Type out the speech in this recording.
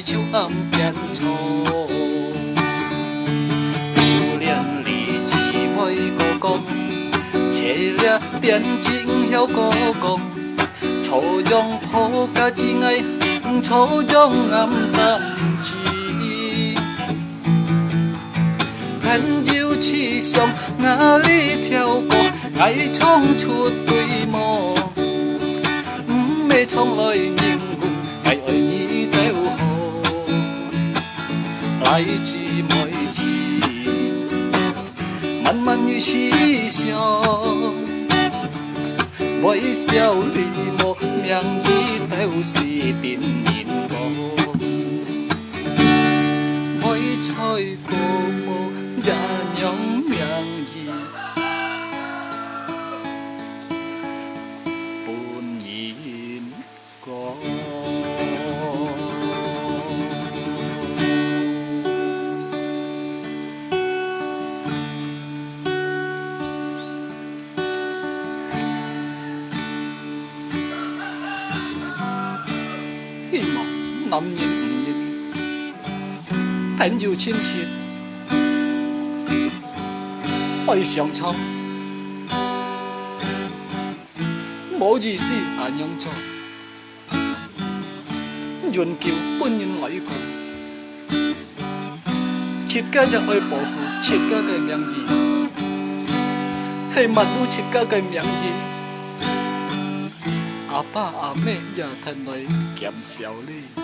手暗变错。留恋你姊妹哥讲，切了变情晓哥讲，初阳抱甲真爱，初阳暗淡知。温柔气象，哪里跳过，爱唱出对梦。不要从来凝固，爱爱你就好。来姊妹情，慢慢与思想，微笑你无名义就是变人无，微菜过无也让名义。希望男人唔認，朋友親切，愛相湊，冇意思啊樣做，願叫本人來過，切家就愛保護切家嘅名義，係萬物切家嘅名義。阿爸阿妹也趁來減少你。